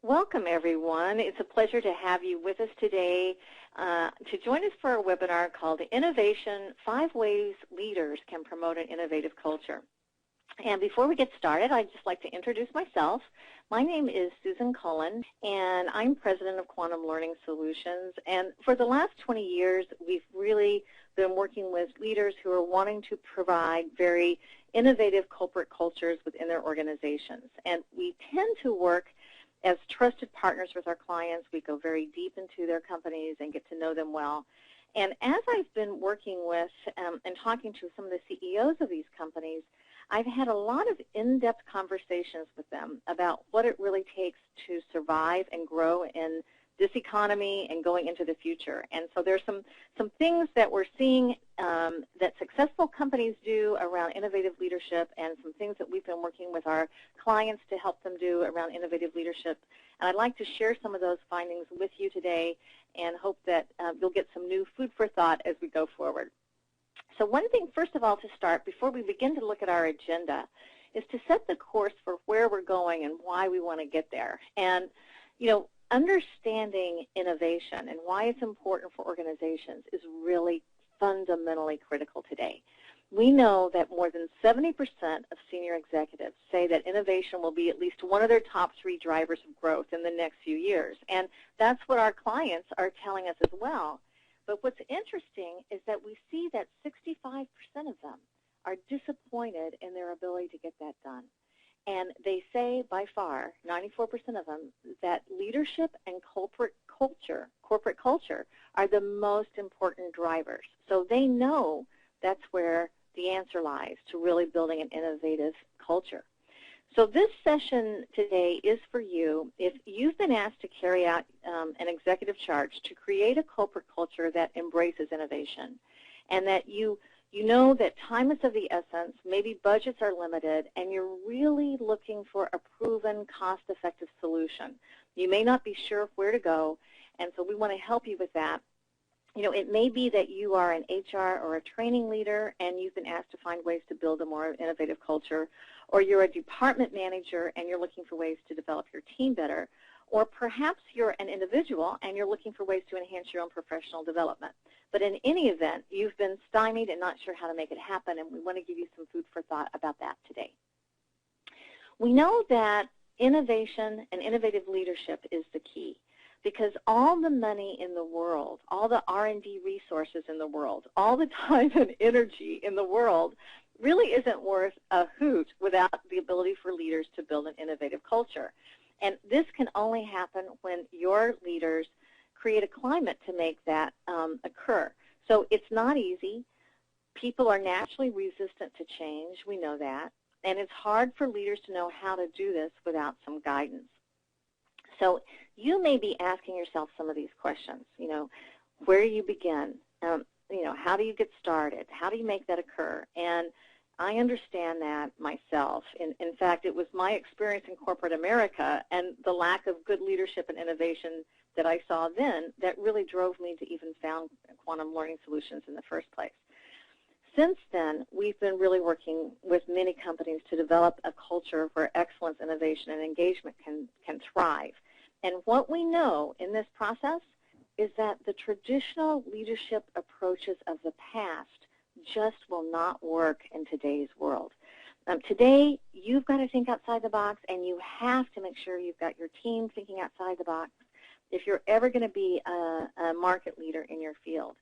Welcome, everyone. It's a pleasure to have you with us today to join us for a webinar called Innovation, 5 Ways Leaders Can Promote an Innovative Culture. And before we get started, I'd just like to introduce myself. My name is Susan Cullen, and I'm president of Quantum Learning Solutions. And for the last 20 years, we've really been working with leaders who are wanting to provide very innovative corporate cultures within their organizations. And we tend to work as trusted partners with our clients. We go very deep into their companies and get to know them well. And as I've been working with and talking to some of the CEOs of these companies, I've had a lot of in-depth conversations with them about what it really takes to survive and grow in this economy and going into the future. And so there's some things that we're seeing that successful companies do around innovative leadership, and some things that we've been working with our clients to help them do around innovative leadership. And I'd like to share some of those findings with you today and hope that you'll get some new food for thought as we go forward. So one thing, first of all, to start, before we begin to look at our agenda, is to set the course for where we're going and why we want to get there. And, you know, understanding innovation and why it's important for organizations is really fundamentally critical today. We know that more than 70% of senior executives say that innovation will be at least one of their top 3 drivers of growth in the next few years. And that's what our clients are telling us as well. But what's interesting is that we see that 65% of them are disappointed in their ability to get that done. And they say by far, 94% of them, that leadership and corporate culture are the most important drivers. So they know that's where the answer lies to really building an innovative culture. So this session today is for you if you've been asked to carry out an executive charge to create a corporate culture that embraces innovation, and that you know that time is of the essence, maybe budgets are limited, and you're really looking for a proven, cost-effective solution. You may not be sure where to go, and so we want to help you with that. You know, it may be that you are an HR or a training leader and you've been asked to find ways to build a more innovative culture, or you're a department manager and you're looking for ways to develop your team better, or perhaps you're an individual and you're looking for ways to enhance your own professional development. But in any event, you've been stymied and not sure how to make it happen, and we want to give you some food for thought about that today. We know that innovation and innovative leadership is the key, because all the money in the world, all the R&D resources in the world, all the time and energy in the world really isn't worth a hoot without the ability for leaders to build an innovative culture. And this can only happen when your leaders create a climate to make that occur. So it's not easy. People are naturally resistant to change. We know that. And it's hard for leaders to know how to do this without some guidance. So you may be asking yourself some of these questions. You know, where do you begin? You know, how do you get started? How do you make that occur? And I understand that myself. In fact, it was my experience in corporate America and the lack of good leadership and innovation that I saw then that really drove me to even found Quantum Learning Solutions in the first place. Since then, we've been really working with many companies to develop a culture where excellence, innovation, and engagement can thrive. And what we know in this process is that the traditional leadership approaches of the past just will not work in today's world. Today, you've got to think outside the box, and you have to make sure you've got your team thinking outside the box if you're ever going to be a market leader in your field.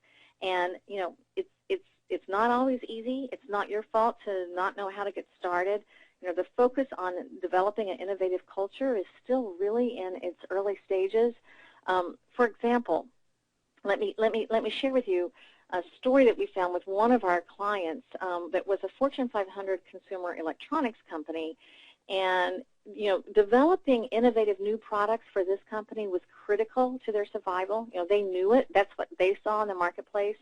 And, you know, it's not always easy. It's not your fault to not know how to get started. You know, the focus on developing an innovative culture is still really in its early stages. For example, let me share with you a story that we found with one of our clients that was a Fortune 500 consumer electronics company. And, you know, developing innovative new products for this company was critical to their survival. You know, they knew it. That's what they saw in the marketplace.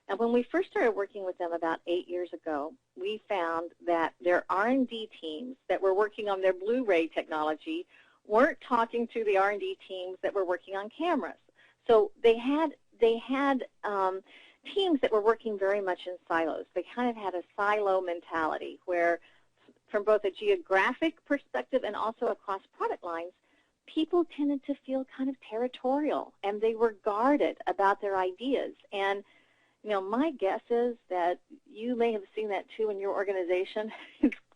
And when we first started working with them about 8 years ago, we found that their R&D teams that were working on their Blu-ray technology weren't talking to the R&D teams that were working on cameras. So they had teams that were working very much in silos. They kind of had a silo mentality where, from both a geographic perspective and also across product lines, people tended to feel kind of territorial, and they were guarded about their ideas. And my guess is that you may have seen that too in your organization.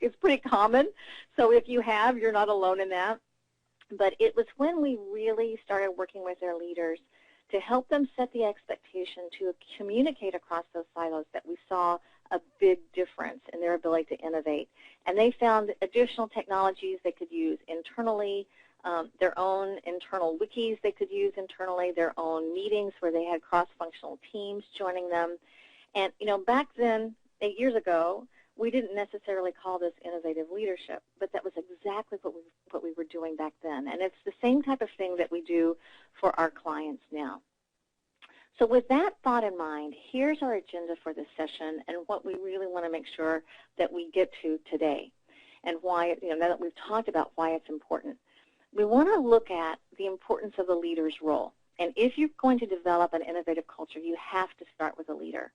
It's pretty common. So if you have, you're not alone in that. But it was when we really started working with their leaders to help them set the expectation to communicate across those silos that we saw a big difference in their ability to innovate. And they found additional technologies they could use internally, their own internal wikis they could use internally, their own meetings where they had cross-functional teams joining them. And, back then, 8 years ago, we didn't necessarily call this innovative leadership, but that was exactly what we were doing back then. And it's the same type of thing that we do for our clients now. So with that thought in mind, here's our agenda for this session and what we really want to make sure that we get to today, and why, now that we've talked about why it's important. We want to look at the importance of the leader's role. And if you're going to develop an innovative culture, you have to start with a leader.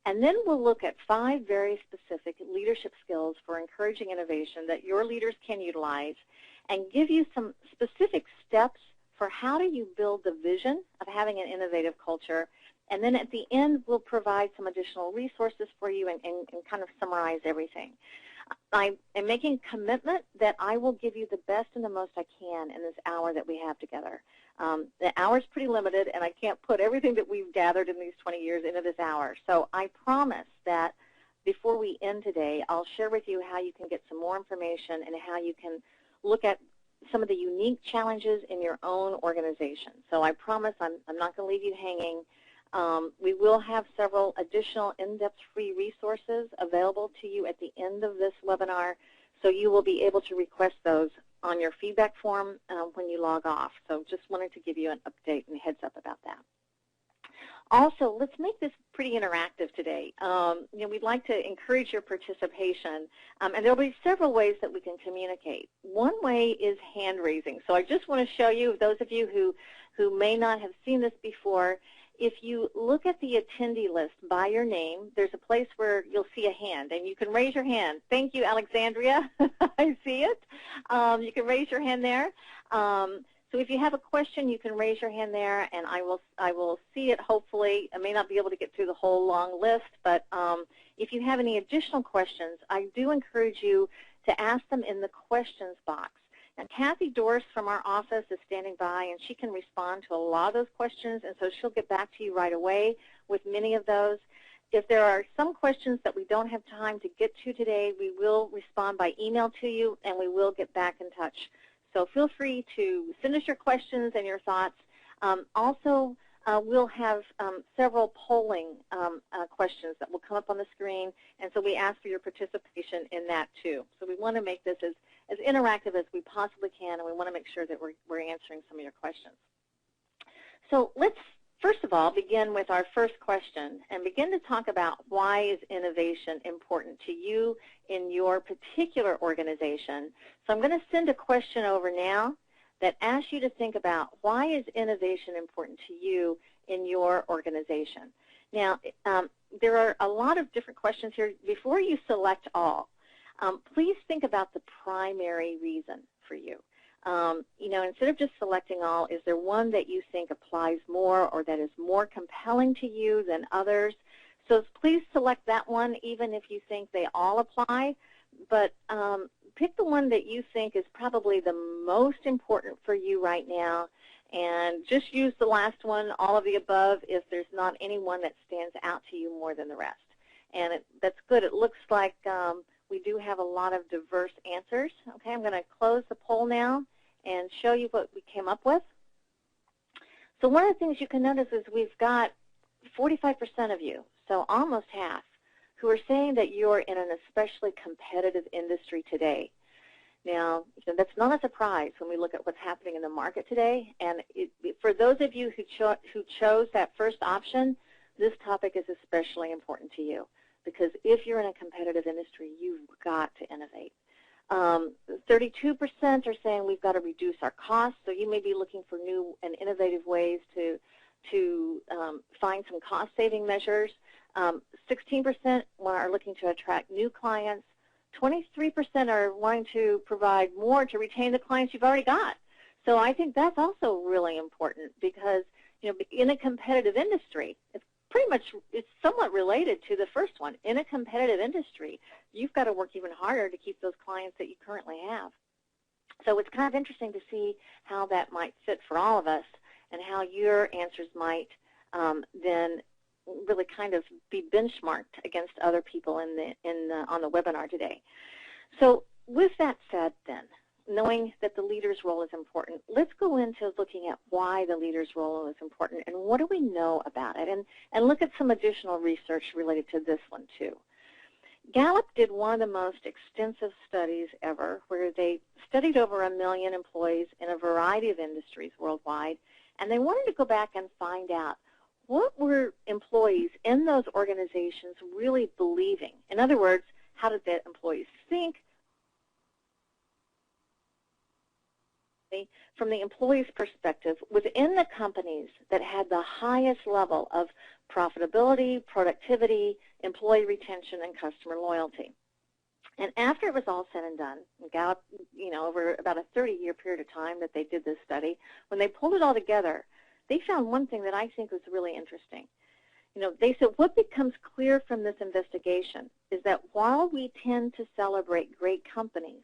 And then we'll look at 5 very specific leadership skills for encouraging innovation that your leaders can utilize, and give you some specific steps for how do you build the vision of having an innovative culture. And then at the end, we'll provide some additional resources for you and kind of summarize everything. I am making a commitment that I will give you the best and the most I can in this hour that we have together. The hour is pretty limited, and I can't put everything that we've gathered in these 20 years into this hour. So I promise that before we end today, I'll share with you how you can get some more information and how you can look at some of the unique challenges in your own organization. So I promise I'm not going to leave you hanging. We will have several additional in-depth free resources available to you at the end of this webinar, so you will be able to request those on your feedback form when you log off. So just wanted to give you an update and heads up about that. Also, let's make this pretty interactive today. We'd like to encourage your participation, and there will be several ways that we can communicate. One way is hand raising. So I just want to show you, those of you who may not have seen this before, if you look at the attendee list by your name, there's a place where you'll see a hand, and you can raise your hand. Thank you, Alexandria. I see it. You can raise your hand there. So if you have a question, you can raise your hand there, and I will see it, hopefully. I may not be able to get through the whole long list, but if you have any additional questions, I do encourage you to ask them in the questions box. And Kathy Dorse from our office is standing by, and she can respond to a lot of those questions, and so she'll get back to you right away with many of those. If there are some questions that we don't have time to get to today, we will respond by email to you, and we will get back in touch. So feel free to send us your questions and your thoughts. Also, we'll have several polling questions that will come up on the screen, and so we ask for your participation in that too. So we want to make this as interactive as we possibly can, and we want to make sure that we're answering some of your questions. So let's first of all begin with our first question and begin to talk about why is innovation important to you in your particular organization. So I'm going to send a question over now that asks you to think about why is innovation important to you in your organization. Now, there are a lot of different questions here. Before you select all, please think about the primary reason for you. Instead of just selecting all, is there one that you think applies more or that is more compelling to you than others? So please select that one, even if you think they all apply. But pick the one that you think is probably the most important for you right now, and just use the last one, all of the above, if there's not any one that stands out to you more than the rest. And that's good. It looks like we do have a lot of diverse answers. Okay, I'm going to close the poll now and show you what we came up with. So one of the things you can notice is we've got 45% of you, so almost half, who are saying that you're in an especially competitive industry today. Now, that's not a surprise when we look at what's happening in the market today. And for those of you who chose that first option, this topic is especially important to you, because if you're in a competitive industry, you've got to innovate. 32% are saying we've got to reduce our costs, so you may be looking for new and innovative ways to find some cost-saving measures. 16% are looking to attract new clients. 23% are wanting to provide more to retain the clients you've already got. So I think that's also really important because, in a competitive industry, it's somewhat related to the first one. In a competitive industry, you've got to work even harder to keep those clients that you currently have. So it's kind of interesting to see how that might fit for all of us and how your answers might then really kind of be benchmarked against other people on the webinar today. So with that said then, knowing that the leader's role is important, let's go into looking at why the leader's role is important and what do we know about it, and look at some additional research related to this one too. Gallup did one of the most extensive studies ever, where they studied over 1 million employees in a variety of industries worldwide, and they wanted to go back and find out what were employees in those organizations really believing. In other words, how did the employees think? From the employee's perspective, within the companies that had the highest level of profitability, productivity, employee retention, and customer loyalty. And after it was all said and done, Gallup, over about a 30-year period of time that they did this study, when they pulled it all together, they found one thing that I think was really interesting. They said what becomes clear from this investigation is that while we tend to celebrate great companies,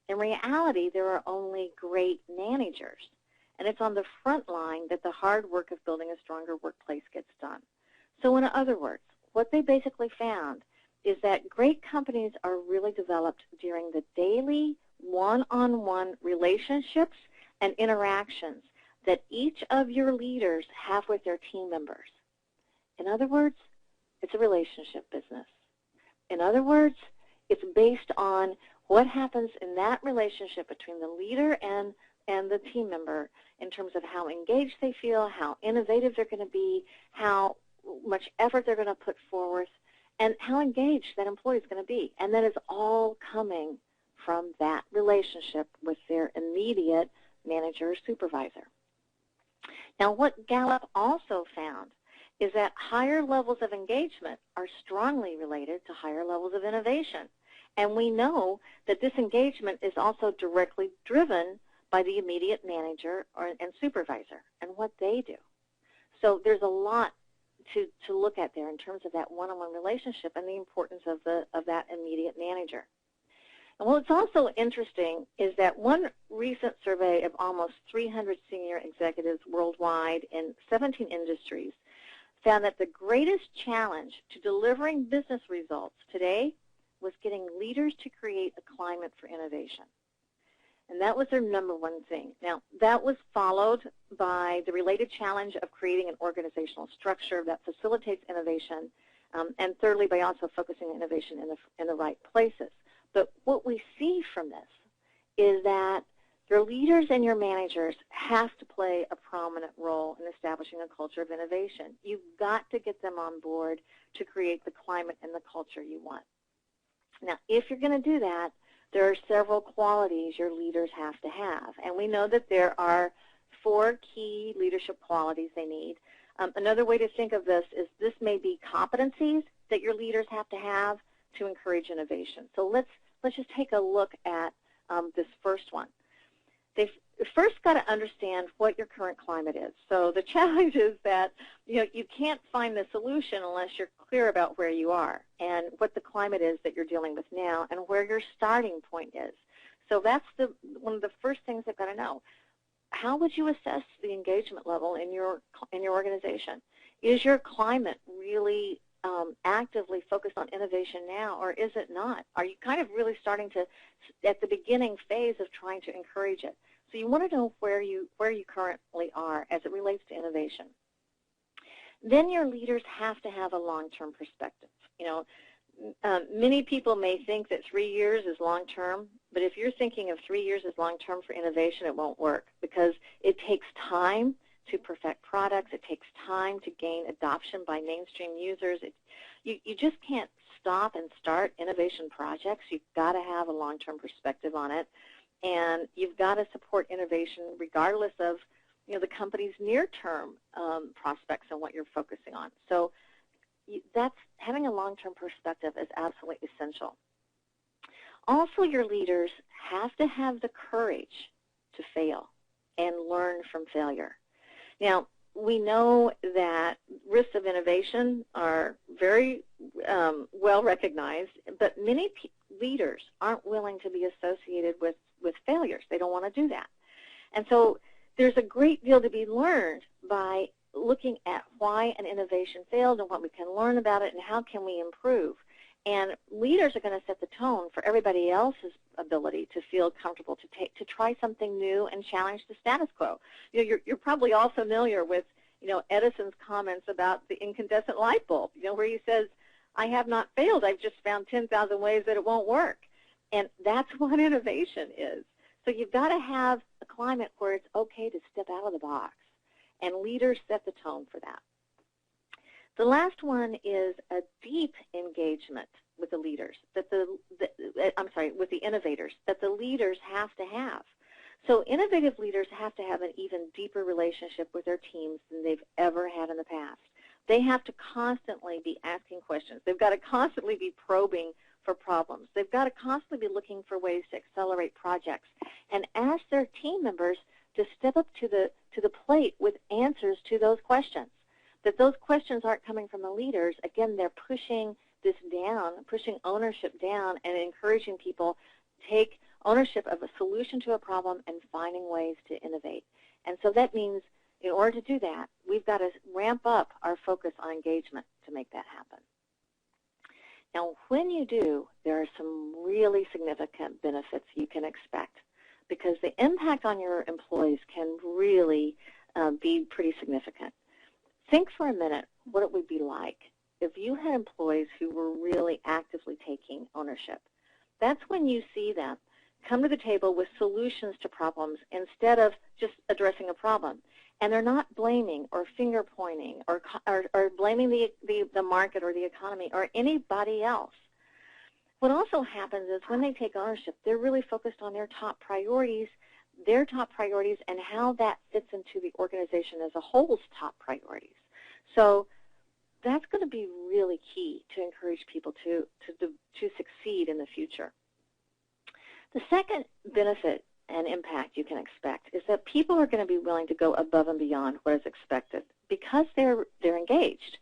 in reality, there are only great managers, and it's on the front line that the hard work of building a stronger workplace gets done. So in other words, what they basically found is that great companies are really developed during the daily one-on-one relationships and interactions that each of your leaders have with their team members. In other words, it's a relationship business. In other words, it's based on what happens in that relationship between the leader and the team member in terms of how engaged they feel, how innovative they're going to be, how much effort they're going to put forward, and how engaged that employee is going to be. And that is all coming from that relationship with their immediate manager or supervisor. Now, what Gallup also found is that higher levels of engagement are strongly related to higher levels of innovation. And we know that this engagement is also directly driven by the immediate manager and supervisor and what they do. So there's a lot to look at there in terms of that one-on-one relationship and the importance of that immediate manager. And what's also interesting is that one recent survey of almost 300 senior executives worldwide in 17 industries found that the greatest challenge to delivering business results today was getting leaders to create a climate for innovation. And that was their number one thing. Now, that was followed by the related challenge of creating an organizational structure that facilitates innovation, and thirdly, by also focusing on innovation in the right places. But what we see from this is that your leaders and your managers have to play a prominent role in establishing a culture of innovation. You've got to get them on board to create the climate and the culture you want. Now, if you're going to do that, there are several qualities your leaders have to have. And we know that there are 4 key leadership qualities they need. Another way to think of this is this may be competencies that your leaders have to encourage innovation. So let's just take a look at this first one. They've first got to understand what your current climate is. So the challenge is that you can't find the solution unless you're clear about where you are and what the climate is that you're dealing with now and where your starting point is. So that's one of the first things they've got to know. How would you assess the engagement level in your organization? Is your climate really actively focused on innovation now, or is it not? Are you kind of really starting to, at the beginning phase of trying to encourage it? So you want to know where you currently are as it relates to innovation. Then your leaders have to have a long-term perspective. Many people may think that 3 years is long-term, but if you're thinking of 3 years as long-term for innovation, it won't work because it takes time to perfect products. It takes time to gain adoption by mainstream users. You just can't stop and start innovation projects. You've got to have a long-term perspective on it, and you've got to support innovation regardless of the company's near-term prospects and what you're focusing on. So that's having a long-term perspective is absolutely essential. Also, your leaders have to have the courage to fail. and learn from failure. Now, we know that risks of innovation are very well recognized, but many leaders aren't willing to be associated with failures. They don't want to do that. And so there's a great deal to be learned by looking at why an innovation failed and what we can learn about it and how can we improve. And leaders are going to set the tone for everybody else's ability to feel comfortable to try something new and challenge the status quo. You know, you're probably all familiar with, you know, Edison's comments about the incandescent light bulb, you know, where he says, I have not failed, I've just found 10,000 ways that it won't work. And that's what innovation is. So you've got to have a climate where it's okay to step out of the box, and leaders set the tone for that. The last one is a deep engagement with the leaders, with the innovators, that the leaders have to have. So innovative leaders have to have an even deeper relationship with their teams than they've ever had in the past. They have to constantly be asking questions. They've got to constantly be probing for problems. They've got to constantly be looking for ways to accelerate projects and ask their team members to step up to the plate with answers to those questions. That those questions aren't coming from the leaders. Again, they're pushing this down, pushing ownership down, and encouraging people to take ownership of a solution to a problem and finding ways to innovate. And so that means in order to do that, we've got to ramp up our focus on engagement to make that happen. Now, when you do, there are some really significant benefits you can expect, because the impact on your employees can really be pretty significant. Think for a minute what it would be like if you had employees who were really actively taking ownership. That's when you see them come to the table with solutions to problems instead of just addressing a problem. And they're not blaming or finger pointing or blaming the market or the economy or anybody else. What also happens is when they take ownership, they're really focused on their top priorities and how that fits into the organization as a whole's top priorities. So that's going to be really key to encourage people to succeed in the future. The second benefit and impact you can expect is that people are going to be willing to go above and beyond what is expected because they're engaged.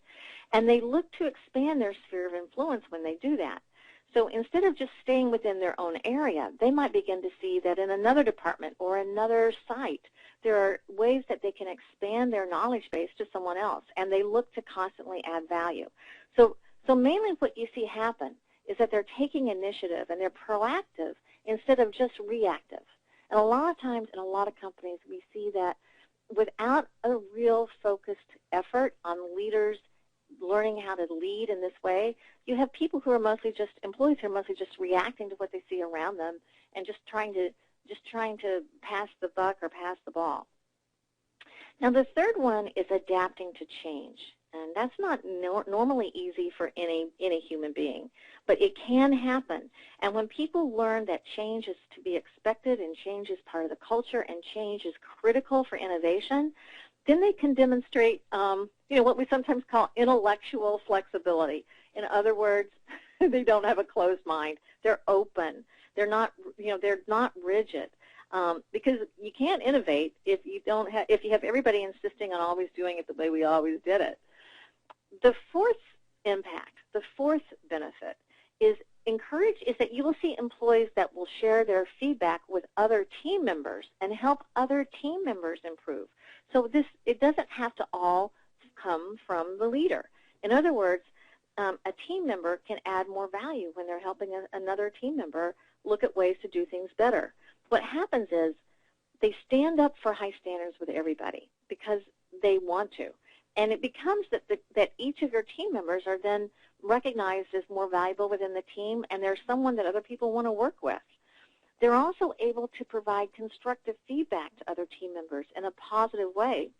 And they look to expand their sphere of influence when they do that. So instead of just staying within their own area, they might begin to see that in another department or another site, there are ways that they can expand their knowledge base to someone else, and they look to constantly add value. So mainly what you see happen is that they're taking initiative and they're proactive instead of just reactive. And a lot of times in a lot of companies, we see that without a real focused effort on leaders learning how to lead in this way, you have people who are mostly just employees who are mostly just reacting to what they see around them and just trying to pass the buck or pass the ball. Now, the third one is adapting to change, and that's not normally easy for any human being, but it can happen. And when people learn that change is to be expected and change is part of the culture and change is critical for innovation, then they can demonstrate, what we sometimes call intellectual flexibility. In other words, they don't have a closed mind. They're open. They're not, they're not rigid. Because you can't innovate if you have everybody insisting on always doing it the way we always did it. The fourth impact, the fourth benefit is that you will see employees that will share their feedback with other team members and help other team members improve. So it doesn't have to all come from the leader. In other words, a team member can add more value when they're helping another team member look at ways to do things better. What happens is they stand up for high standards with everybody because they want to. And it becomes that each of your team members are then recognized as more valuable within the team, and they're someone that other people want to work with. They're also able to provide constructive feedback to other team members in a positive way,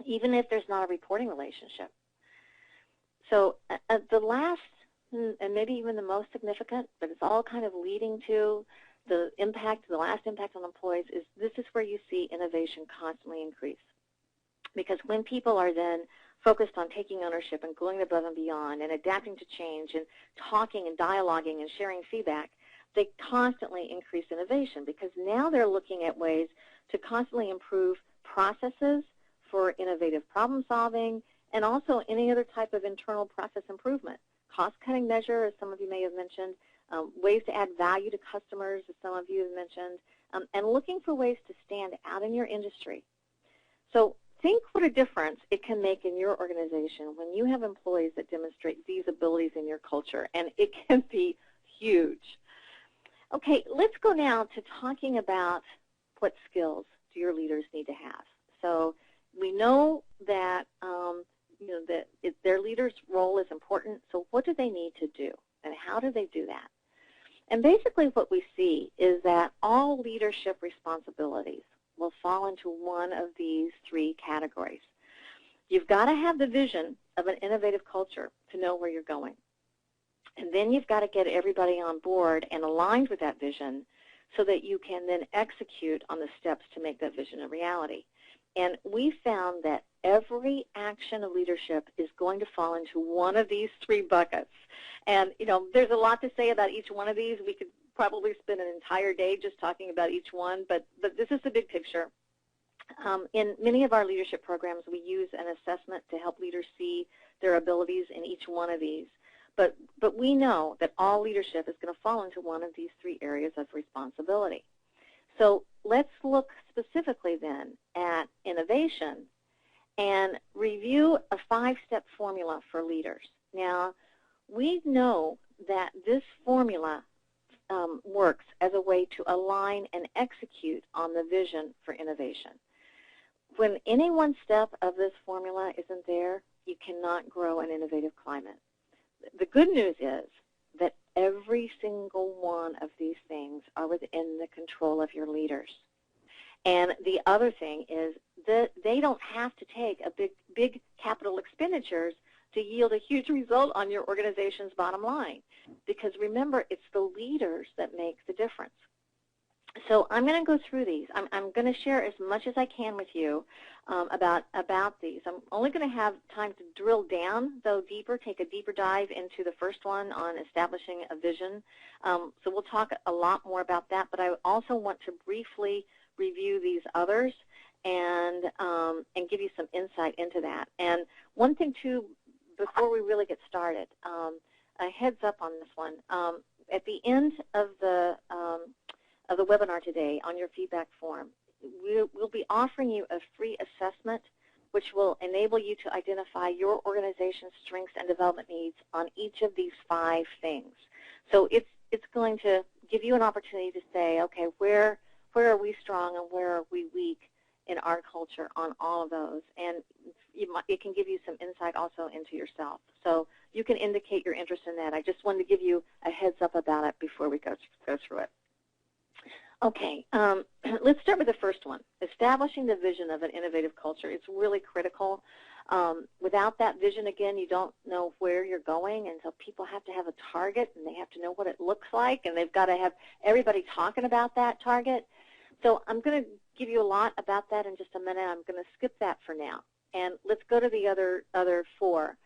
even if there's not a reporting relationship. So the last, and maybe even the most significant, but it's all kind of leading to the last impact on employees, is this is where you see innovation constantly increase. Because when people are then focused on taking ownership and going above and beyond and adapting to change and talking and dialoguing and sharing feedback, they constantly increase innovation because now they're looking at ways to constantly improve processes for innovative problem solving, and also any other type of internal process improvement. Cost-cutting measure, as some of you may have mentioned, ways to add value to customers, as some of you have mentioned, and looking for ways to stand out in your industry. So think what a difference it can make in your organization when you have employees that demonstrate these abilities in your culture, and it can be huge. Okay, let's go now to talking about what skills do your leaders need to have. So we know that their leader's role is important, so what do they need to do, and how do they do that? And basically what we see is that all leadership responsibilities will fall into one of these three categories. You've got to have the vision of an innovative culture to know where you're going. And then you've got to get everybody on board and aligned with that vision so that you can then execute on the steps to make that vision a reality. And we found that every action of leadership is going to fall into one of these three buckets. And, there's a lot to say about each one of these. We could probably spend an entire day just talking about each one, but this is the big picture. In many of our leadership programs, we use an assessment to help leaders see their abilities in each one of these. But we know that all leadership is going to fall into one of these three areas of responsibility. So let's look specifically then at innovation and review a 5-step formula for leaders. Now, we know that this formula works as a way to align and execute on the vision for innovation. When any one step of this formula isn't there, you cannot grow an innovative climate. The good news is that every single one of these things are within the control of your leaders. And the other thing is that they don't have to take a big capital expenditures to yield a huge result on your organization's bottom line. Because remember, it's the leaders that make the difference. So I'm going to go through these. I'm going to share as much as I can with you about these. I'm only going to have time to drill down, though, deeper, take a deeper dive into the first one on establishing a vision. So we'll talk a lot more about that, but I also want to briefly review these others and give you some insight into that. And one thing, too, before we really get started, a heads up on this one. At the end of the webinar today, on your feedback form, we'll be offering you a free assessment which will enable you to identify your organization's strengths and development needs on each of these 5 things. So it's going to give you an opportunity to say, okay, where are we strong and where are we weak in our culture on all of those, and it can give you some insight also into yourself. So you can indicate your interest in that. I just wanted to give you a heads up about it before we go through it. Okay, let's start with the first one, establishing the vision of an innovative culture. It's really critical. Without that vision, again, you don't know where you're going, and so people have to have a target, and they have to know what it looks like, and they've got to have everybody talking about that target. So I'm going to give you a lot about that in just a minute. I'm going to skip that for now, and let's go to the other 4.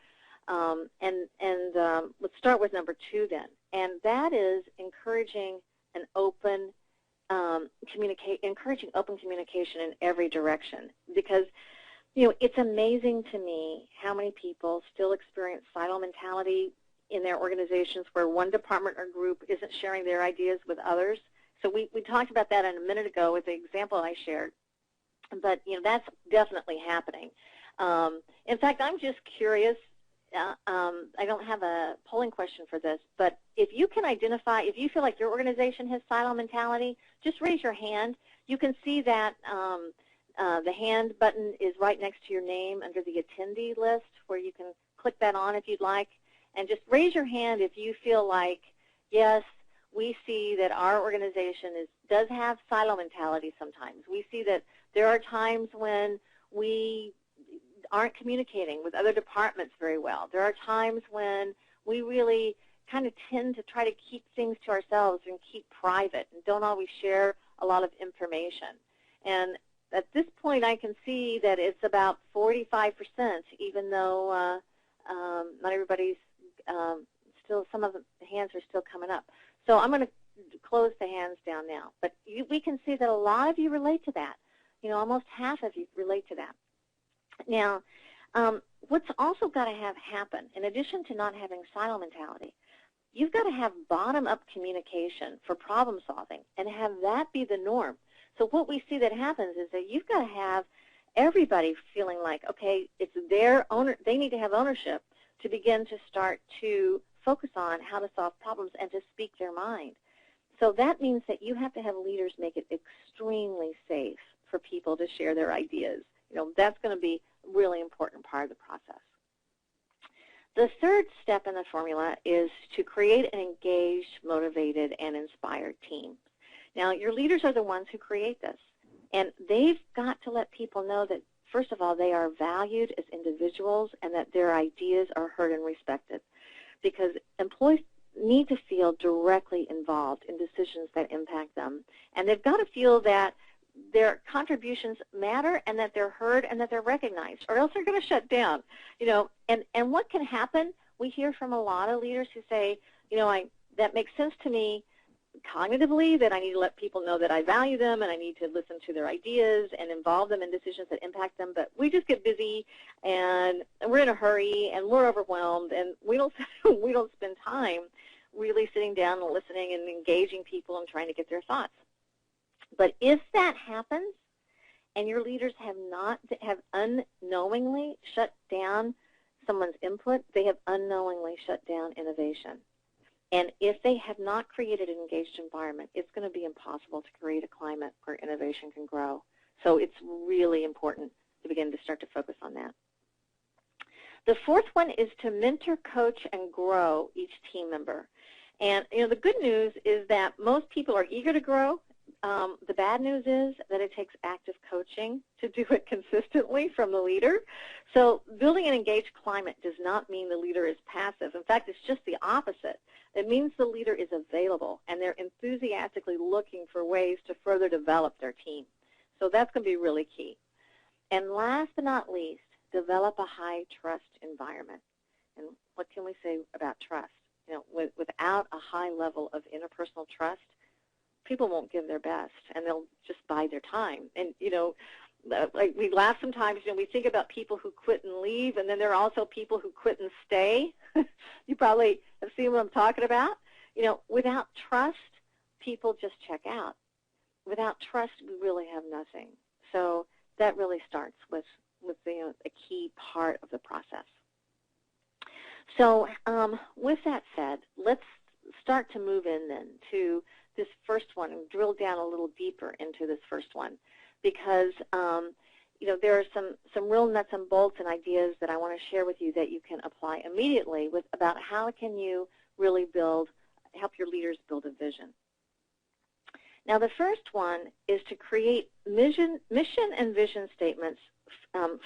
Let's start with number 2 then, and that is encouraging an open encouraging open communication in every direction, because it's amazing to me how many people still experience silo mentality in their organizations where one department or group isn't sharing their ideas with others. So we talked about that a minute ago with the example I shared, but that's definitely happening. In fact, I'm just curious. I don't have a polling question for this, but if you can identify, if you feel like your organization has silo mentality, just raise your hand. You can see that the hand button is right next to your name under the attendee list, where you can click that on if you'd like, and just raise your hand if you feel like, yes, we see that our organization does have silo mentality sometimes. We see that there are times when we aren't communicating with other departments very well. There are times when we really kind of tend to try to keep things to ourselves and keep private and don't always share a lot of information. And at this point, I can see that it's about 45%, even though not everybody's still, some of the hands are still coming up. So I'm going to close the hands down now. But we can see that a lot of you relate to that. Almost half of you relate to that. Now, what's also got to have happen, in addition to not having silo mentality, you've got to have bottom-up communication for problem solving and have that be the norm. So what we see that happens is that you've got to have everybody feeling like, okay, it's their owner, they need to have ownership to begin to start to focus on how to solve problems and to speak their mind. So that means that you have to have leaders make it extremely safe for people to share their ideas. That's going to be a really important part of the process. The third step in the formula is to create an engaged, motivated, and inspired team. Now, your leaders are the ones who create this, and they've got to let people know that, first of all, they are valued as individuals and that their ideas are heard and respected, because employees need to feel directly involved in decisions that impact them, and they've got to feel that their contributions matter and that they're heard and that they're recognized, or else they're going to shut down. And what can happen, we hear from a lot of leaders who say, that makes sense to me cognitively, that I need to let people know that I value them and I need to listen to their ideas and involve them in decisions that impact them, but we just get busy and we're in a hurry and we're overwhelmed and we don't spend time really sitting down and listening and engaging people and trying to get their thoughts. But if that happens and your leaders have unknowingly shut down someone's input, they have unknowingly shut down innovation. And if they have not created an engaged environment, it's going to be impossible to create a climate where innovation can grow. So it's really important to begin to start to focus on that. The fourth one is to mentor, coach, and grow each team member. And the good news is that most people are eager to grow. The bad news is that it takes active coaching to do it consistently from the leader. So building an engaged climate does not mean the leader is passive. In fact, it's just the opposite. It means the leader is available and they're enthusiastically looking for ways to further develop their team. So that's going to be really key. And last but not least, develop a high trust environment. And what can we say about trust? Without a high level of interpersonal trust, people won't give their best, and they'll just bide their time. And, like we laugh sometimes, we think about people who quit and leave, and then there are also people who quit and stay. You probably have seen what I'm talking about. Without trust, people just check out. Without trust, we really have nothing. So that really starts with a key part of the process. So with that said, let's start to move in then to this first one and drill down a little deeper into this first one, because there are some real nuts and bolts and ideas that I want to share with you that you can apply immediately about how can you really help your leaders build a vision. Now, the first one is to create mission and vision statements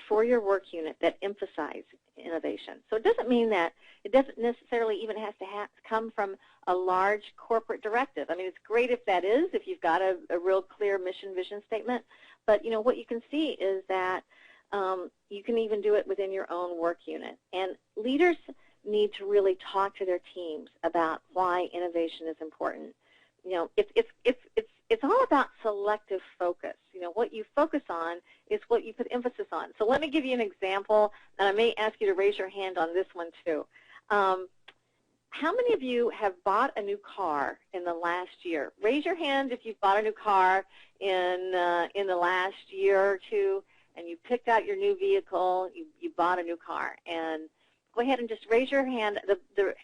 for your work unit that emphasize innovation. So it doesn't mean that it doesn't necessarily even have to come from a large corporate directive. I mean, it's great if that is, if you've got a real clear mission vision statement. But, what you can see is that you can even do it within your own work unit. And leaders need to really talk to their teams about why innovation is important. It's all about selective focus. What you focus on is what you put emphasis on. So let me give you an example, and I may ask you to raise your hand on this one too. How many of you have bought a new car in the last year? Raise your hand if you've bought a new car in the last year or two, and you picked out your new vehicle, you bought a new car. And go ahead and just raise your hand.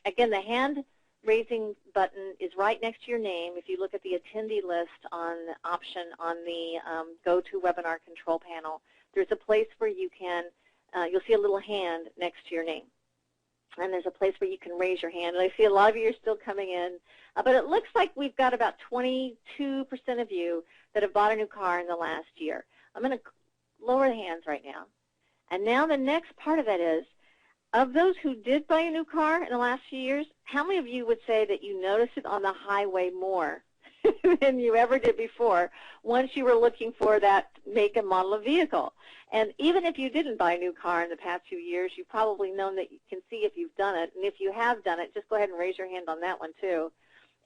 Again, the hand raising button is right next to your name. If you look at the attendee list option on the GoToWebinar control panel, there's a place where you can, you'll see a little hand next to your name. And there's a place where you can raise your hand. And I see a lot of you are still coming in. But it looks like we've got about 22% of you that have bought a new car in the last year. I'm going to lower the hands right now. And now the next part of that is, of those who did buy a new car in the last few years, how many of you would say that you noticed it on the highway more than you ever did before once you were looking for that make and model of vehicle? And even if you didn't buy a new car in the past few years, you've probably known that you can see if you've done it. And if you have done it, just go ahead and raise your hand on that one too.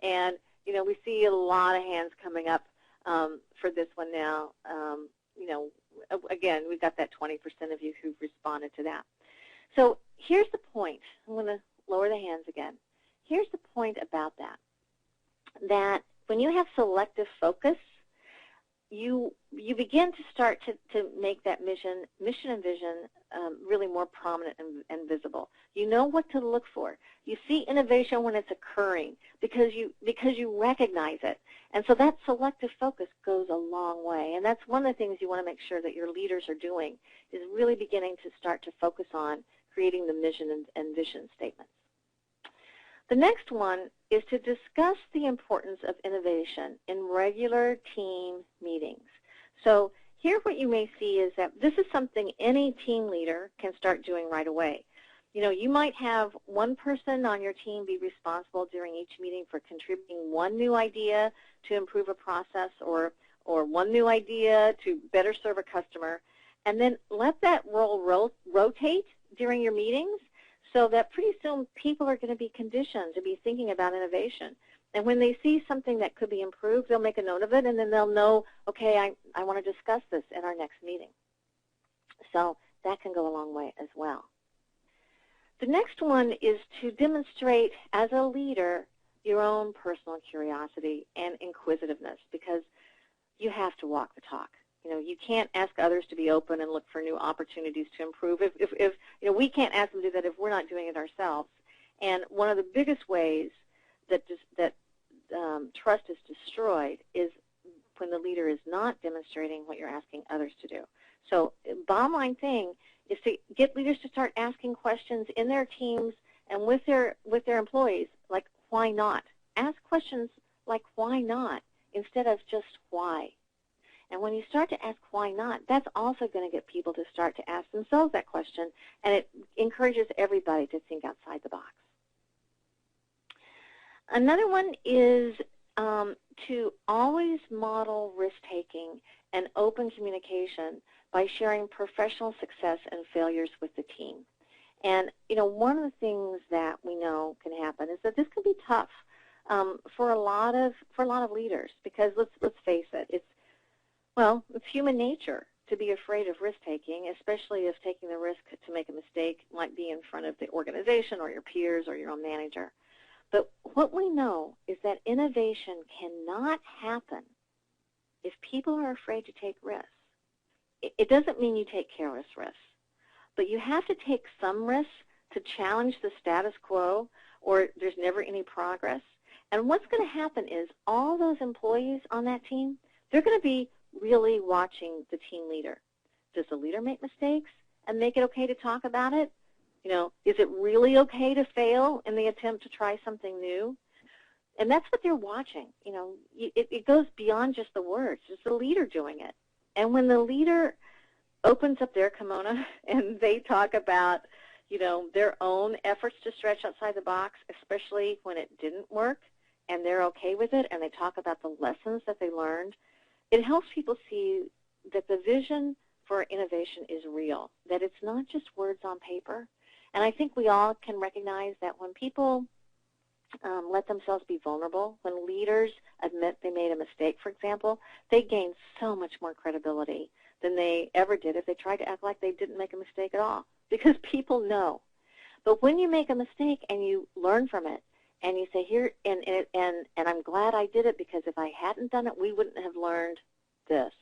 And, we see a lot of hands coming up for this one now. again, we've got that 20% of you who've responded to that. So here's the point. I'm going to lower the hands again. Here's the point about that when you have selective focus, you begin to start to make that mission and vision really more prominent and visible. You know what to look for. You see innovation when it's occurring because you recognize it. And so that selective focus goes a long way. And that's one of the things you want to make sure that your leaders are doing, is really beginning to start to focus on creating the mission and vision statements. The next one is to discuss the importance of innovation in regular team meetings. So here what you may see is that this is something any team leader can start doing right away. You might have one person on your team be responsible during each meeting for contributing one new idea to improve a process or one new idea to better serve a customer, and then let that role rotate during your meetings, so that pretty soon people are going to be conditioned to be thinking about innovation. And when they see something that could be improved, they'll make a note of it, and then they'll know, okay, I want to discuss this in our next meeting. So that can go a long way as well. The next one is to demonstrate as a leader your own personal curiosity and inquisitiveness, because you have to walk the talk. You can't ask others to be open and look for new opportunities to improve. If we can't ask them to do that if we're not doing it ourselves. And one of the biggest ways that trust is destroyed is when the leader is not demonstrating what you're asking others to do. So bottom line thing is to get leaders to start asking questions in their teams and with their employees, like, why not? Ask questions like, why not, instead of just why. And when you start to ask why not, that's also going to get people to start to ask themselves that question, and it encourages everybody to think outside the box. Another one is to always model risk-taking and open communication by sharing professional success and failures with the team. And one of the things that we know can happen is that this can be tough for a lot of leaders, because let's face it, it's human nature to be afraid of risk-taking, especially if taking the risk to make a mistake might be in front of the organization or your peers or your own manager. But what we know is that innovation cannot happen if people are afraid to take risks. It doesn't mean you take careless risks, but you have to take some risks to challenge the status quo, or there's never any progress. And what's going to happen is all those employees on that team, they're going to be really watching the team leader. Does the leader make mistakes and make it okay to talk about it? Is it really okay to fail in the attempt to try something new? And that's what they're watching. It goes beyond just the words. It's the leader doing it. And when the leader opens up their kimono and they talk about, their own efforts to stretch outside the box, especially when it didn't work, and they're okay with it, and they talk about the lessons that they learned, it helps people see that the vision for innovation is real, that it's not just words on paper. And I think we all can recognize that when people let themselves be vulnerable, when leaders admit they made a mistake, for example, they gain so much more credibility than they ever did if they tried to act like they didn't make a mistake at all, because people know. But when you make a mistake and you learn from it, and you say, here, and I'm glad I did it, because if I hadn't done it, we wouldn't have learned this.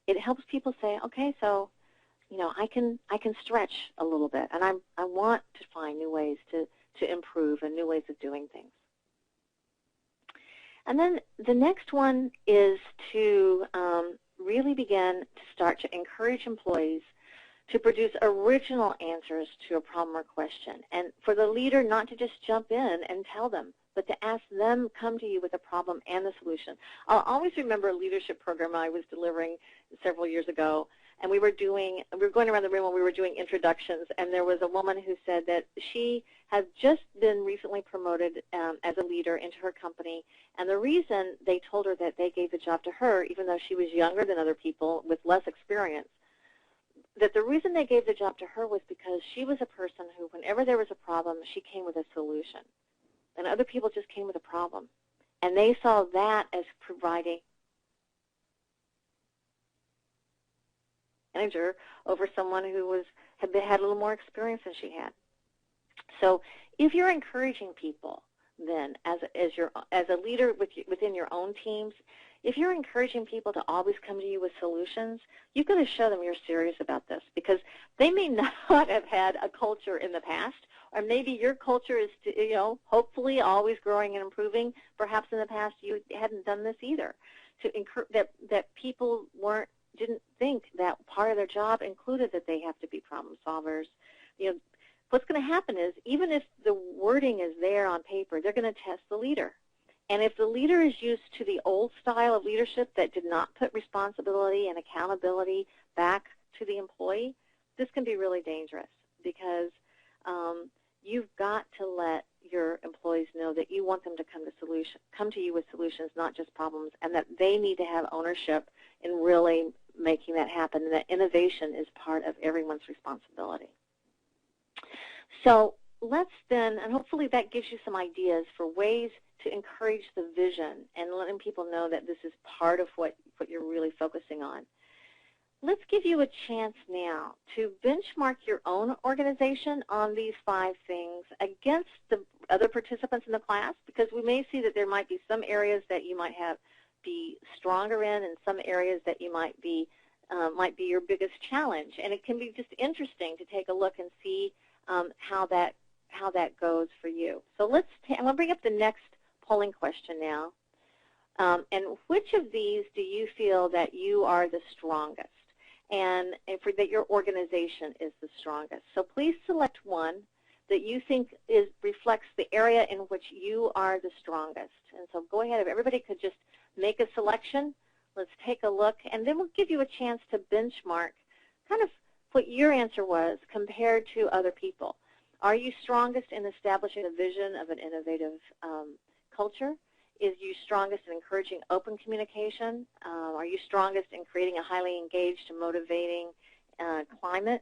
It helps people say, okay, so I can stretch a little bit, and I want to find new ways to improve and new ways of doing things. And then the next one is to really begin to start to encourage employees to produce original answers to a problem or question, and for the leader not to just jump in and tell them, but to ask them come to you with a problem and the solution. I'll always remember a leadership program I was delivering several years ago, and we were going around the room and we were doing introductions, and there was a woman who said that she had just been recently promoted as a leader into her company, and the reason they told her that they gave the job to her, even though she was younger than other people with less experience, that the reason they gave the job to her was because she was a person who, whenever there was a problem, she came with a solution. And other people just came with a problem. And they saw that as providing manager over someone who had a little more experience than she had. So if you're encouraging people, then as a leader within your own teams, if you're encouraging people to always come to you with solutions, you've got to show them you're serious about this, because they may not have had a culture in the past, or maybe your culture is, hopefully always growing and improving. Perhaps in the past you hadn't done this either. To encourage that people didn't think that part of their job included that they have to be problem solvers. What's going to happen is, even if the wording is there on paper, they're going to test the leader. And if the leader is used to the old style of leadership that did not put responsibility and accountability back to the employee, this can be really dangerous, because you've got to let your employees know that you want them to come to you with solutions, not just problems, and that they need to have ownership in really making that happen, and that innovation is part of everyone's responsibility. So let's then, and hopefully that gives you some ideas for ways to encourage the vision and letting people know that this is part of what you're really focusing on. Let's give you a chance now to benchmark your own organization on these 5 things against the other participants in the class, because we may see that there might be some areas that you might be stronger in, and some areas that you might be your biggest challenge. And it can be just interesting to take a look and see how that goes for you. So I'm going to bring up the next polling question now. And which of these do you feel that you are the strongest, and that your organization is the strongest? So please select one that you think reflects the area in which you are the strongest. And so go ahead, if everybody could just make a selection, let's take a look, and then we'll give you a chance to benchmark kind of what your answer was compared to other people. Are you strongest in establishing a vision of an innovative culture? Is you strongest in encouraging open communication? Are you strongest in creating a highly engaged and motivating climate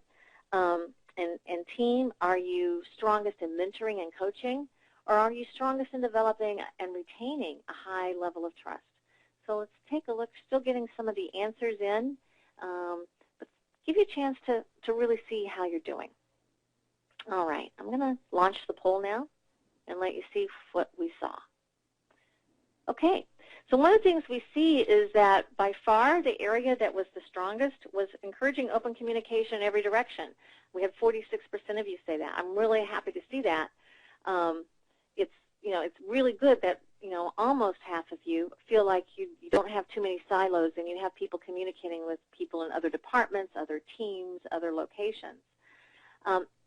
and team? Are you strongest in mentoring and coaching? Or are you strongest in developing and retaining a high level of trust? So let's take a look. Still getting some of the answers in, but give you a chance to really see how you're doing. All right, I'm going to launch the poll now and let you see what we saw. Okay, so one of the things we see is that by far the area that was the strongest was encouraging open communication in every direction. We had 46% of you say that. I'm really happy to see that. It's really good that almost half of you feel like you don't have too many silos, and you have people communicating with people in other departments, other teams, other locations.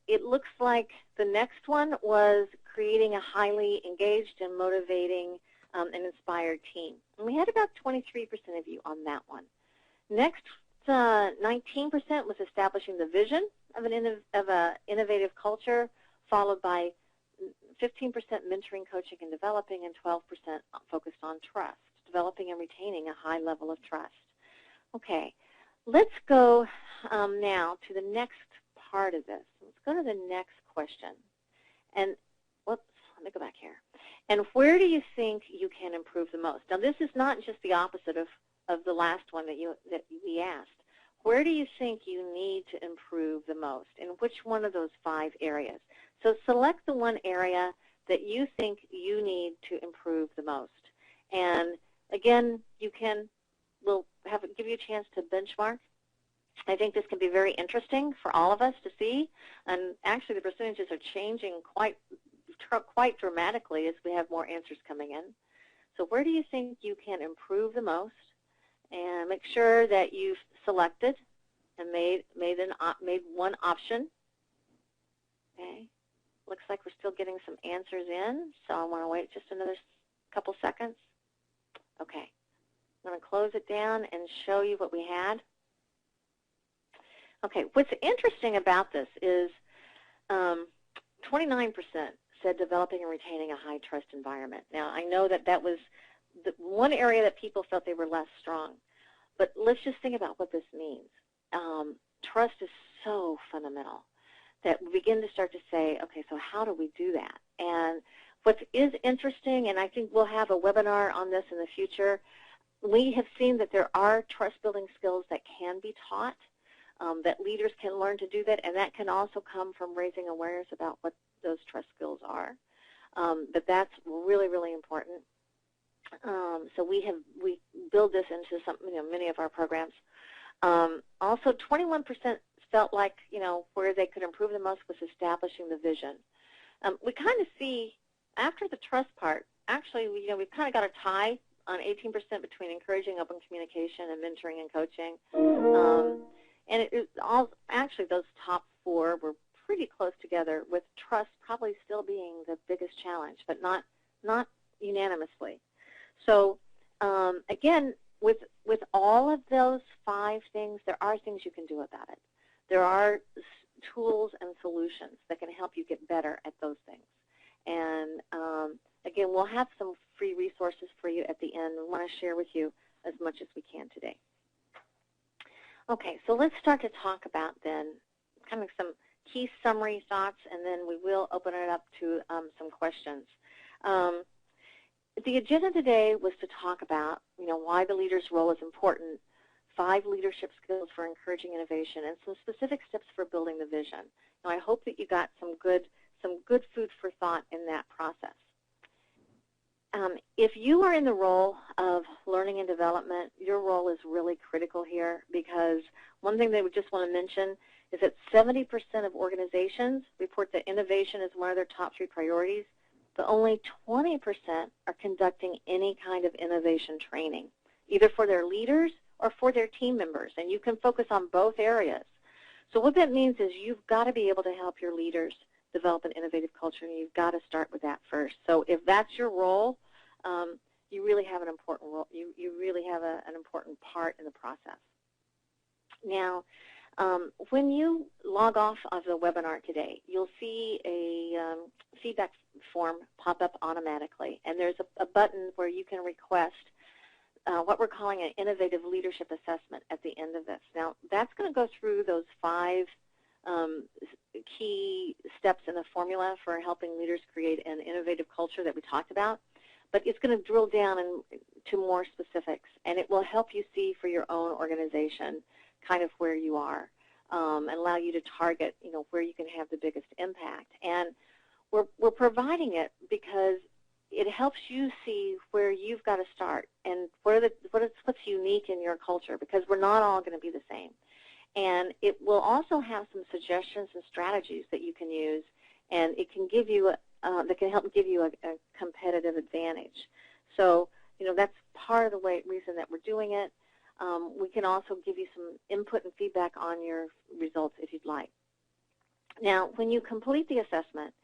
It looks like the next one was creating a highly engaged and motivating and inspired team. And we had about 23% of you on that one. Next, 19% was establishing the vision of an innovative culture, followed by 15% mentoring, coaching, and developing, and 12% focused on trust, developing and retaining a high level of trust. Okay, let's go now to the next part of this. Let's go to the next question. And whoops, let me go back here. And where do you think you can improve the most? Now, this is not just the opposite of the last one that we asked. Where do you think you need to improve the most? In which one of those 5 areas? So select the one area that you think you need to improve the most. And again, we'll give you a chance to benchmark. I think this can be very interesting for all of us to see. And actually, the percentages are changing quite dramatically as we have more answers coming in. So where do you think you can improve the most? And make sure that you've selected and made one option. Okay. Looks like we're still getting some answers in, so I want to wait just another couple seconds. Okay. I'm going to close it down and show you what we had. Okay. What's interesting about this is 29% said developing and retaining a high trust environment. Now, I know that was the one area that people felt they were less strong, but let's just think about what this means. Trust is so fundamental that we begin to start to say, okay, so how do we do that? And what is interesting, and I think we'll have a webinar on this in the future, we have seen that there are trust-building skills that can be taught. that leaders can learn to do that, and that can also come from raising awareness about what those trust skills are. But that's really, really important. So we build this into many of our programs. Also, 21% felt like where they could improve the most was establishing the vision. We kind of see after the trust part, actually, we've kind of got a tie on 18% between encouraging open communication and mentoring and coaching. And actually those top four were pretty close together, with trust probably still being the biggest challenge, but not unanimously. So again, with all of those 5 things, there are things you can do about it. There are tools and solutions that can help you get better at those things. And again, we'll have some free resources for you at the end. We want to share with you as much as we can today. Okay, so let's start to talk about then kind of some key summary thoughts, and then we will open it up to some questions. The agenda today was to talk about why the leader's role is important, 5 leadership skills for encouraging innovation, and some specific steps for building the vision. Now, I hope that you got some good food for thought in that process. If you are in the role of learning and development, your role is really critical here, because one thing they would just want to mention is that 70% of organizations report that innovation is one of their top 3 priorities, but only 20% are conducting any kind of innovation training, either for their leaders or for their team members, and you can focus on both areas. So what that means is you've got to be able to help your leaders develop an innovative culture, and you've got to start with that first. So if that's your role, you really have an important role. You really have an important part in the process. Now, when you log off of the webinar today, you'll see a feedback form pop up automatically, and there's a button where you can request what we're calling an innovative leadership assessment at the end of this. Now, that's going to go through those 5 key steps in the formula for helping leaders create an innovative culture that we talked about, but it's going to drill down to more specifics, and it will help you see for your own organization kind of where you are, and allow you to target where you can have the biggest impact. And we're providing it because it helps you see where you've got to start and what's unique in your culture, because we're not all going to be the same. And it will also have some suggestions and strategies that you can use, and it can give you that can help give you a competitive advantage. So that's part of the reason that we're doing it. We can also give you some input and feedback on your results if you'd like. Now, when you complete the assessment,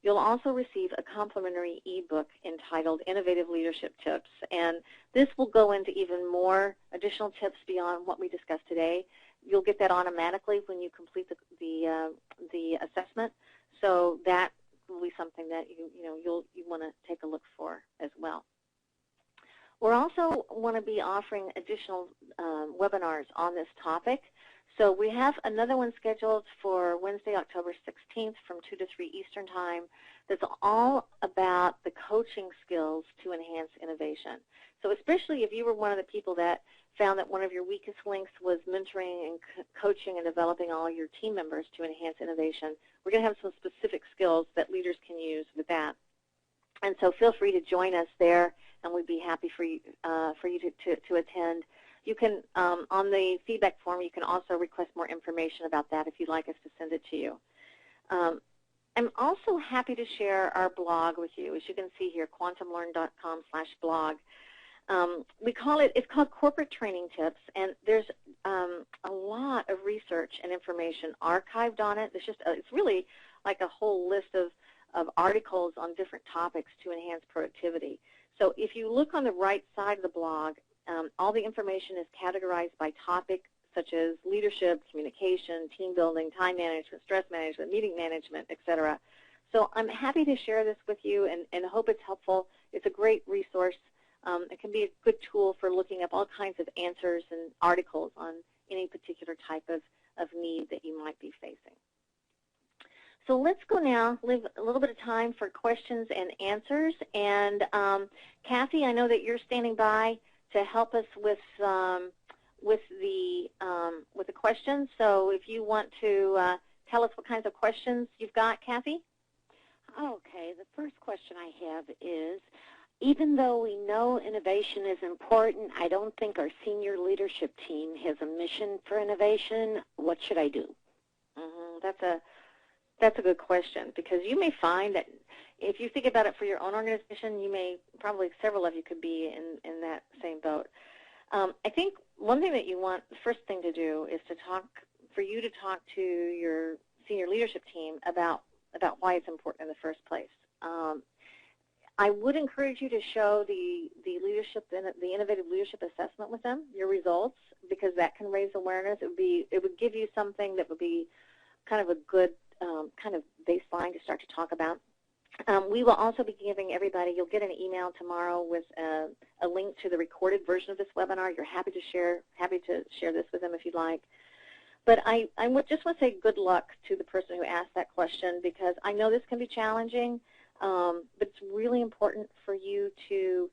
you'll also receive a complimentary ebook entitled Innovative Leadership Tips, and this will go into even more additional tips beyond what we discussed today. You'll get that automatically when you complete the assessment, so that will be something that you want to take a look for as well. We're also want to be offering additional webinars on this topic. So we have another one scheduled for Wednesday, October 16th from 2 to 3 Eastern Time that's all about the coaching skills to enhance innovation. So especially if you were one of the people that found that one of your weakest links was mentoring and coaching and developing all your team members to enhance innovation, we're going to have some specific skills that leaders can use with that. And so feel free to join us there, and we'd be happy for you to attend. You can, on the feedback form, you can also request more information about that if you'd like us to send it to you. I'm also happy to share our blog with you. As you can see here, quantumlearn.com/blog. It's called Corporate Training Tips, and there's a lot of research and information archived on it. It's really like a whole list of articles on different topics to enhance productivity. So if you look on the right side of the blog, all the information is categorized by topic, such as leadership, communication, team building, time management, stress management, meeting management, etc. So I'm happy to share this with you and hope it's helpful. It's a great resource. It can be a good tool for looking up all kinds of answers and articles on any particular type of need that you might be facing. So let's go now, leave a little bit of time for questions and answers. And Kathy, I know that you're standing by to help us with with the questions. So if you want to tell us what kinds of questions you've got, Kathy. Okay, the first question I have is, even though we know innovation is important, I don't think our senior leadership team has a mission for innovation. What should I do? That's a good question, because you may find that if you think about it for your own organization, you may, probably several of you could be in that same boat. I think one thing that you want, the first thing to do is for you to talk to your senior leadership team about why it's important in the first place. I would encourage you to show the innovative leadership assessment with them, your results, because that can raise awareness. It would give you something that would be kind of a good kind of baseline to start to talk about. We will also be giving everybody, you'll get an email tomorrow with a link to the recorded version of this webinar. You're happy to share this with them if you'd like. But I just want to say good luck to the person who asked that question, because I know this can be challenging, but it's really important for you to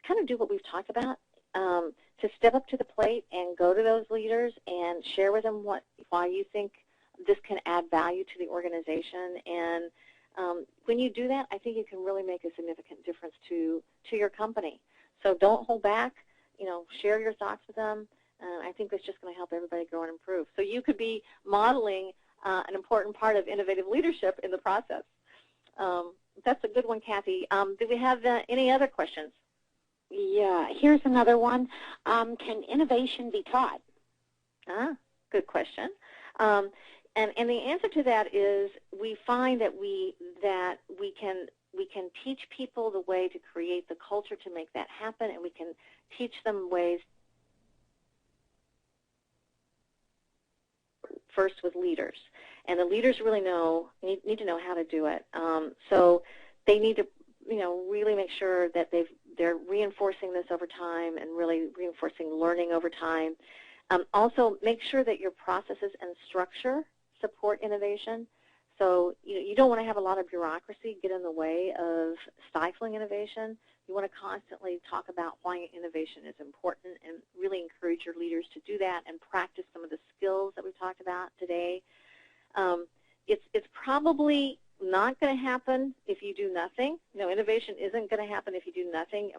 kind of do what we've talked about, to step up to the plate and go to those leaders and share with them why you think this can add value to the organization. And when you do that, I think you can really make a significant difference to your company. So don't hold back. Share your thoughts with them. I think that's just going to help everybody grow and improve. So you could be modeling an important part of innovative leadership in the process. That's a good one, Kathy. Do we have any other questions? Yeah, here's another one. Can innovation be taught? Good question. And the answer to that is we find that we can teach people the way to create the culture to make that happen, and we can teach them ways first with leaders. And the leaders really need to know how to do it. So they need to really make sure that they're reinforcing this over time and really reinforcing learning over time. Also, make sure that your processes and structure support innovation. So you don't want to have a lot of bureaucracy get in the way of stifling innovation. You want to constantly talk about why innovation is important and really encourage your leaders to do that and practice some of the skills that we've talked about today. It's probably not going to happen if you do nothing. Innovation isn't going to happen if you do nothing.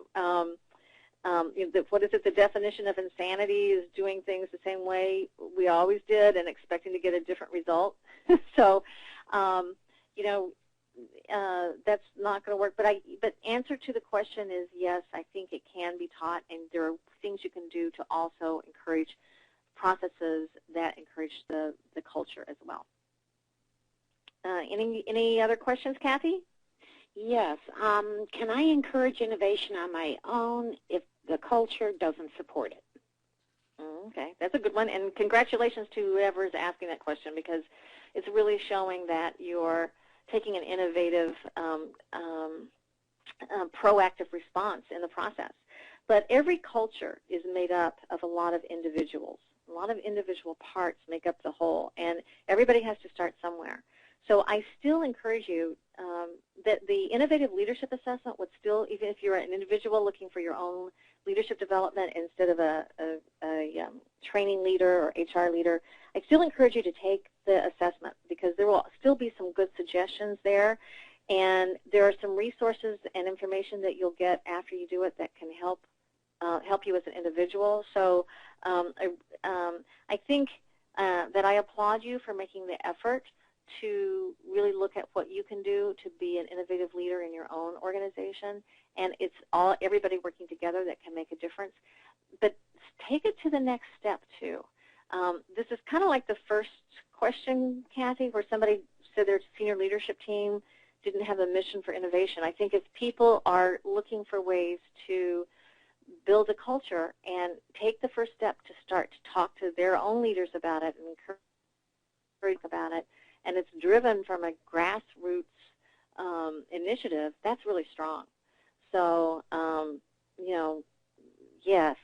What is it? The definition of insanity is doing things the same way we always did and expecting to get a different result. So, that's not going to work. But answer to the question is yes, I think it can be taught, and there are things you can do to also encourage processes that encourage the culture as well. Any other questions, Kathy? Yes. Can I encourage innovation on my own if the culture doesn't support it? Okay, that's a good one, and congratulations to whoever is asking that question, because it's really showing that you're taking an innovative, proactive response in the process. But every culture is made up of a lot of individuals. A lot of individual parts make up the whole, and everybody has to start somewhere. So I still encourage you that the innovative leadership assessment would still, even if you're an individual looking for your own leadership development instead of a training leader or HR leader, I still encourage you to take the assessment, because there will still be some good suggestions there, and there are some resources and information that you'll get after you do it that can help you as an individual. So I think that I applaud you for making the effort to really look at what you can do to be an innovative leader in your own organization, and it's everybody working together that can make a difference. But take it to the next step too. This is kind of like the first question, Kathy, where somebody said their senior leadership team didn't have a mission for innovation. I think if people are looking for ways to build a culture and take the first step to start to talk to their own leaders about it and encourage about it, and it's driven from a grassroots initiative, that's really strong. So, yes,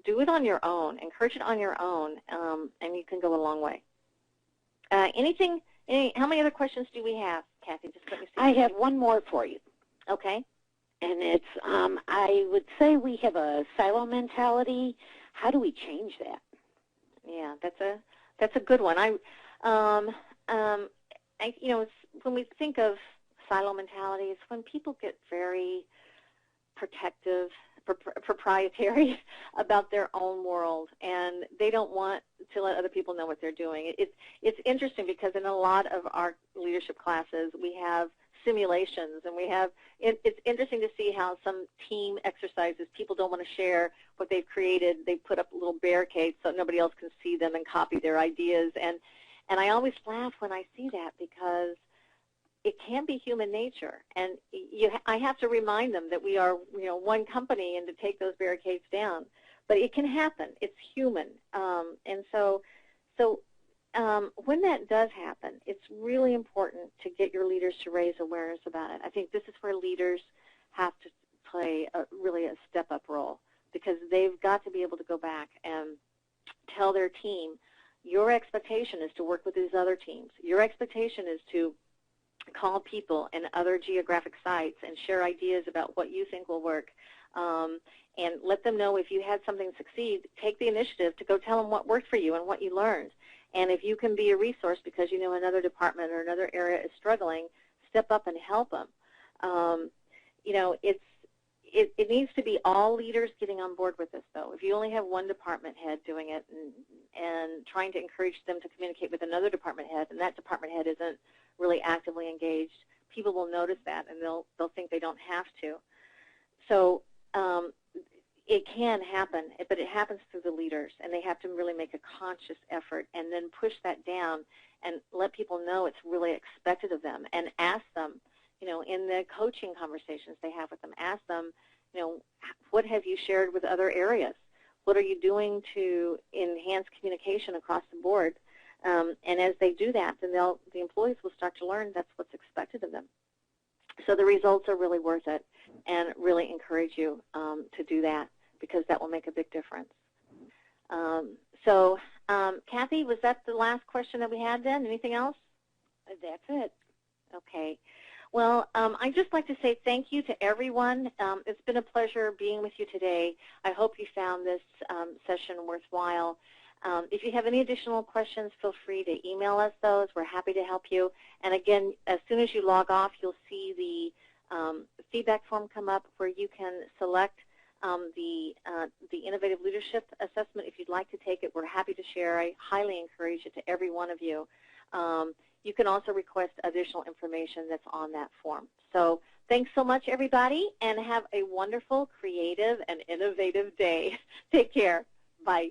do it on your own, encourage it on your own, and you can go a long way. How many other questions do we have, Kathy? Just let me see. I have one more for you. Okay. And it's, I would say we have a silo mentality. How do we change that? Yeah, that's a good one. When we think of silo mentalities, when people get very protective, proprietary about their own world, and they don't want to let other people know what they're doing. It's interesting because in a lot of our leadership classes we have simulations, and it's interesting to see how some team exercises, people don't want to share what they've created. They put up little barricades so nobody else can see them and copy their ideas, and I always laugh when I see that, because it can be human nature, and I have to remind them that we are, one company, and to take those barricades down. But it can happen. It's human, and so when that does happen, it's really important to get your leaders to raise awareness about it. I think this is where leaders have to play really a step-up role, because they've got to be able to go back and tell their team, your expectation is to work with these other teams. Your expectation is to call people in other geographic sites and share ideas about what you think will work, and let them know if you had something succeed. Take the initiative to go tell them what worked for you and what you learned. And if you can be a resource because you know another department or another area is struggling, step up and help them. It needs to be all leaders getting on board with this, though. If you only have one department head doing it and trying to encourage them to communicate with another department head, and that department head isn't really actively engaged, people will notice that, and they'll think they don't have to. So it can happen, but it happens through the leaders, and they have to really make a conscious effort and then push that down and let people know it's really expected of them, and ask them, in the coaching conversations they have with them, ask them, what have you shared with other areas? What are you doing to enhance communication across the board? And as they do that, then the employees will start to learn that's what's expected of them. So the results are really worth it, and really encourage you to do that, because that will make a big difference. Kathy, was that the last question that we had then? Anything else? That's it. Okay. Well, I'd just like to say thank you to everyone. It's been a pleasure being with you today. I hope you found this session worthwhile. If you have any additional questions, feel free to email us those. We're happy to help you. And again, as soon as you log off, you'll see the feedback form come up where you can select the Innovative Leadership Assessment. If you'd like to take it, we're happy to share. I highly encourage it to every one of you. You can also request additional information that's on that form. So thanks so much, everybody, and have a wonderful, creative, and innovative day. Take care. Bye.